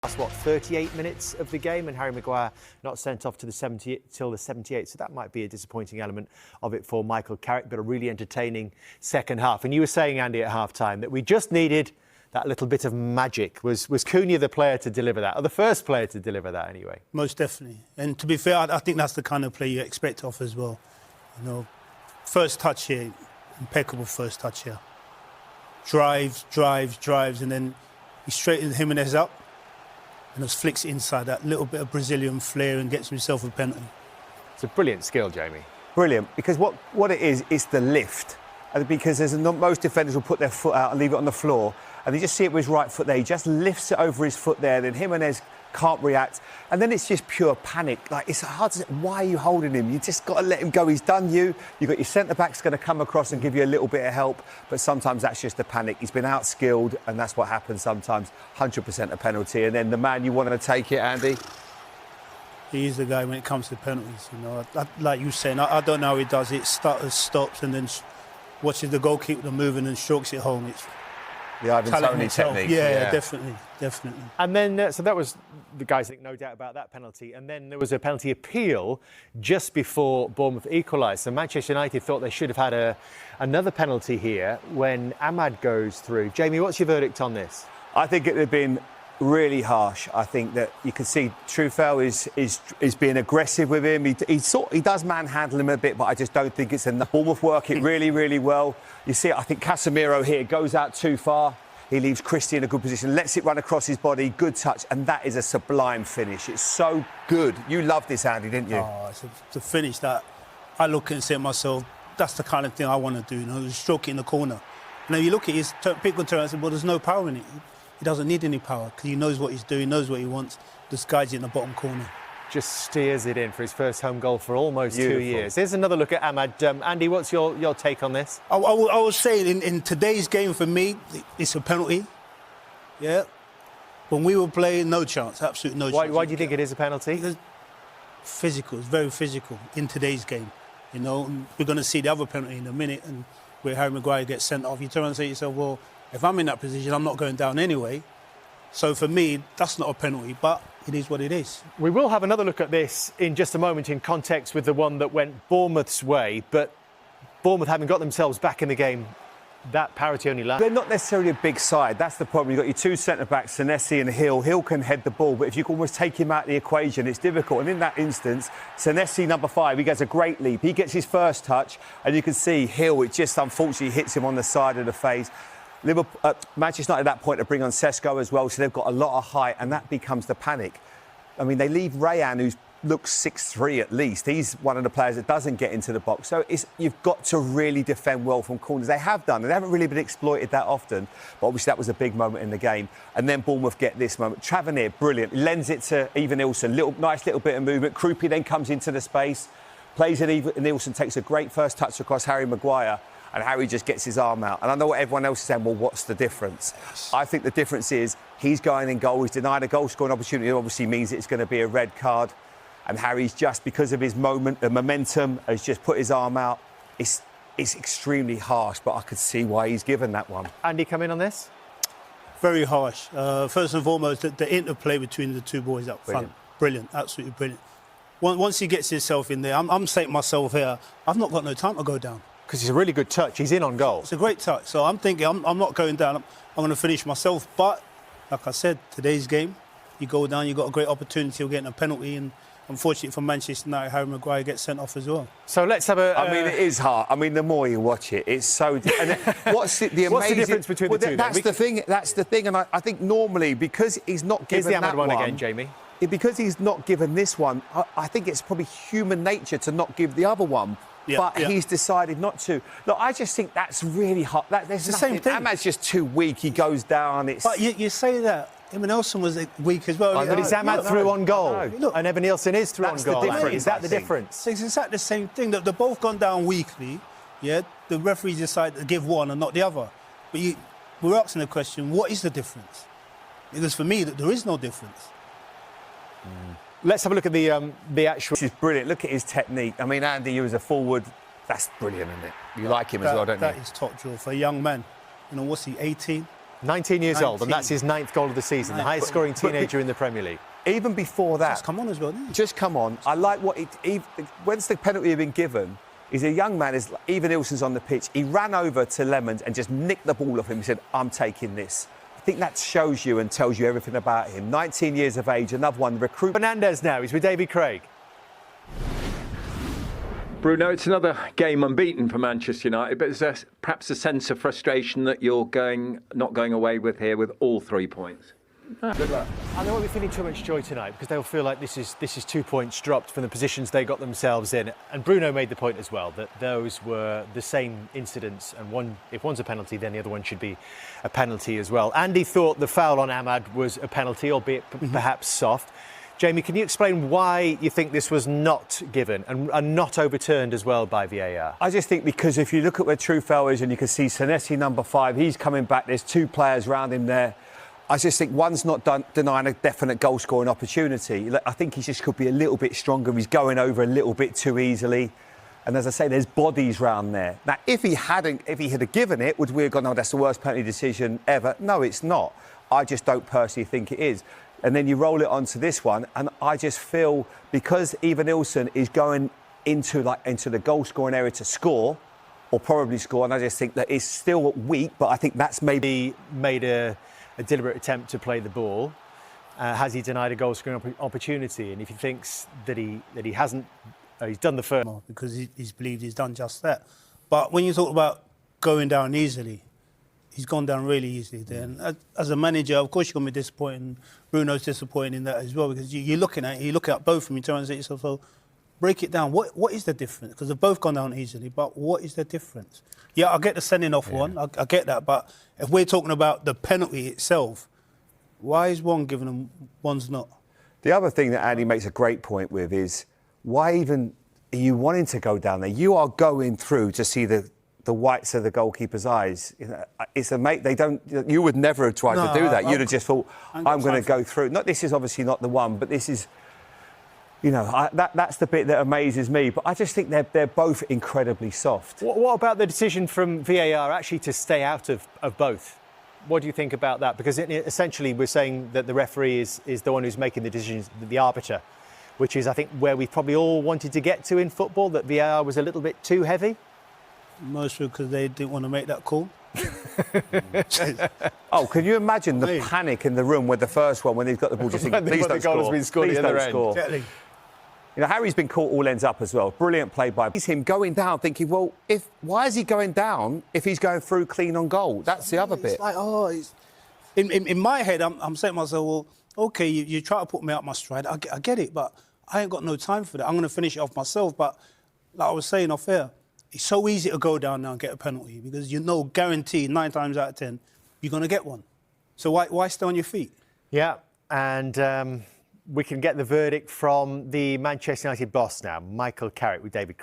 That's what, 38 minutes of the game, and Harry Maguire not sent off to the 70 till the 78. So that might be a disappointing element of it for Michael Carrick, but a really entertaining second half. And you were saying, Andy, at half-time that we just needed that little bit of magic. Was Cunha the player to deliver that, or the first player to deliver that anyway? Most definitely. And to be fair, I think that's the kind of play you expect off as well. You know, first touch here, impeccable first touch here. Drives, and then he straightens Jimenez up and just flicks inside that little bit of Brazilian flair and gets himself a penalty. It's a brilliant skill, Jamie. Brilliant, because what it is, it's the lift. Because most defenders will put their foot out and leave it on the floor, and you just see it with his right foot there. He just lifts it over his foot there, then Jimenez can't react, and then it's just pure panic. Like, it's hard to say, why are you holding him? You just got to let him go. He's done you. You've got your centre-back's going to come across and give you a little bit of help, but sometimes that's just the panic. He's been outskilled, and that's what happens sometimes. 100% a penalty, and then the man you want to take it, Andy? He is the guy when it comes to penalties, you know. Like you saying, I don't know how he does it. Stops, and then watches the goalkeeper move and then strokes it home. It's the Ivan Toney technique. Yeah, definitely. And then, so that was, the guys think no doubt about that penalty. And then there was a penalty appeal just before Bournemouth equalised. So Manchester United thought they should have had another penalty here when Ahmad goes through. Jamie, what's your verdict on this? I think it would have been really harsh. I think that you can see Truffaut is being aggressive with him. He does manhandle him a bit, but I just don't think it's enough. Bournemouth work it really, really well. You see, I think Casemiro here goes out too far. He leaves Christie in a good position, lets it run across his body, good touch, and that is a sublime finish. It's so good. You loved this, Andy, didn't you? Oh, it's a finish that I look and say to myself, that's the kind of thing I want to do, you know, stroke it in the corner. Now you look at his people turn and say, well, there's no power in it. He doesn't need any power because he knows what he's doing, knows what he wants, just guides it in the bottom corner. Just steers it in for his first home goal for almost Beautiful. 2 years. Here's another look at Ahmad. Andy, what's your take on this? I was saying, in today's game, for me, it's a penalty. Yeah. When we were playing, no chance, absolute no chance. Why do you think it is a penalty? Because physical, it's very physical in today's game. You know, and we're going to see the other penalty in a minute, and where Harry Maguire gets sent off. You turn and say to yourself, well, if I'm in that position, I'm not going down anyway. So for me, that's not a penalty, but it is what it is. We will have another look at this in just a moment in context with the one that went Bournemouth's way, but Bournemouth haven't got themselves back in the game. That parity only lasts. They're not necessarily a big side. That's the problem. You've got your two centre-backs, Senesi and Hill. Hill can head the ball, but if you can almost take him out of the equation, it's difficult. And in that instance, Senesi, number 5, he gets a great leap. He gets his first touch, and you can see Hill, it just unfortunately hits him on the side of the face. Manchester United at that point to bring on Sesko as well, so they've got a lot of height, and that becomes the panic. I mean, they leave Rayan, who looks 6'3" at least. He's one of the players that doesn't get into the box. So you've got to really defend well from corners. They have done, and they haven't really been exploited that often. But obviously that was a big moment in the game. And then Bournemouth get this moment. Tavernier, brilliant. Lends it to Ivan Nilsson. Nice little bit of movement. Krupi then comes into the space, plays it. Ivan Nilsson takes a great first touch across Harry Maguire. And Harry just gets his arm out. And I know what everyone else is saying, well, what's the difference? Yes. I think the difference is he's going in goal. He's denied a goal-scoring opportunity. It obviously means it's going to be a red card. And Harry's just, because of his momentum, has just put his arm out. It's extremely harsh, but I could see why he's given that one. Andy, come in on this? Very harsh. First and foremost, the interplay between the two boys up front. Brilliant, absolutely brilliant. Once he gets himself in there, I'm saying to myself here, I've not got no time to go down. Because it's a really good touch. He's in on goal. It's a great touch. So I'm thinking, I'm not going down. I'm going to finish myself. But, like I said, today's game, you go down, you've got a great opportunity of getting a penalty. And unfortunately for Manchester United, Harry Maguire gets sent off as well. So let's have a... I mean, it is hard. I mean, the more you watch it, it's so... And what's the amazing... What's the difference between the two? That's the thing. That's the thing. And I think normally, because he's not given Here's the that one again, Jamie. Because he's not given this one, I think it's probably human nature to not give the other one. He's decided not to. Look, I just think that's really hot. There's the same thing. Ahmad's just too weak. He goes down. But you say that. Evan Nilsson was weak as well. But it's Ahmad through on goal. And Evan Nilsson is through on goal. Is that the difference? It's exactly the same thing. They've both gone down weakly. Yeah, the referee decided to give one and not the other. But we're asking the question, what is the difference? Because for me, there is no difference. Let's have a look at the actual... This is brilliant. Look at his technique. I mean, Andy, you as a forward, that's brilliant, isn't it? You like him as well, don't you? That is top draw for a young man. You know, what's he, 18? 19 years old, and 19. that's his 9th goal of the season, the highest scoring teenager in the Premier League. Even before that... Just come on as well, didn't he? Just come on. I like what... Once the penalty had been given, he's a young man, even Ilson's on the pitch, he ran over to Lemons and just nicked the ball off him. He said, I'm taking this. I think that shows you and tells you everything about him. 19 years of age, another one, recruit... Fernandez now, he's with David Craig. Bruno, it's another game unbeaten for Manchester United, but is there perhaps a sense of frustration that you're not going away with here with all 3 points? Good luck. And they won't be feeling too much joy tonight because they'll feel like this is 2 points dropped from the positions they got themselves in. And Bruno made the point as well that those were the same incidents, and if one's a penalty, then the other one should be a penalty as well. Andy thought the foul on Ahmad was a penalty, albeit perhaps soft. Jamie, can you explain why you think this was not given and not overturned as well by VAR? I just think because if you look at where true foul is and you can see Senesi number 5, he's coming back, there's 2 players around him there. I just think one's not denying a definite goal-scoring opportunity. I think he just could be a little bit stronger. He's going over a little bit too easily. And as I say, there's bodies round there. Now, if he had given it, would we have gone, oh, that's the worst penalty decision ever? No, it's not. I just don't personally think it is. And then you roll it onto this one, and I just feel because Ivan Ilson is going into the goal-scoring area to score, or probably score, and I just think that it's still weak, but I think that's maybe made a deliberate attempt to play the ball. Has he denied a goal-scoring opportunity? And if he thinks that he hasn't, he's done the first. Because he's believed he's done just that. But when you talk about going down easily, he's gone down really easily there. And as a manager, of course, you're going to be disappointed. Bruno's disappointed in that as well, because you're looking at both of them, you turn and say to yourself, so break it down. What is the difference? Because they've both gone down easily, but what is the difference? Yeah, I get the sending off one, I get that, but if we're talking about the penalty itself, why is one given and one's not? The other thing that Andy makes a great point with is why even are you wanting to go down there? You are going through to see the whites of the goalkeeper's eyes. You know, it's a mate. You would never have tried to do that. You'd have just thought, I'm going to go through. This is obviously not the one, but this is. You know, that's the bit that amazes me. But I just think they're both incredibly soft. What about the decision from VAR actually to stay out of both? What do you think about that? Because essentially we're saying that the referee is the one who's making the decisions, the arbiter, which is, I think, where we probably all wanted to get to in football, that VAR was a little bit too heavy. Mostly because they didn't want to make that call. Oh, can you imagine the panic in the room with the first one when he's got the ball just thinking, please don't score. Has been scored please at the don't end. score. Exactly. You know, Harry's been caught all ends up as well. Brilliant play by... He's him going down thinking, well, why is he going down if he's going through clean on goal? That's the other bit. It's like, in my head, I'm saying to myself, well, OK, you try to put me out my stride. I get it, but I ain't got no time for that. I'm going to finish it off myself. But like I was saying off air, it's so easy to go down now and get a penalty because you know, guaranteed, 9 times out of 10, you're going to get one. So why stay on your feet? Yeah, and we can get the verdict from the Manchester United boss now, Michael Carrick, with David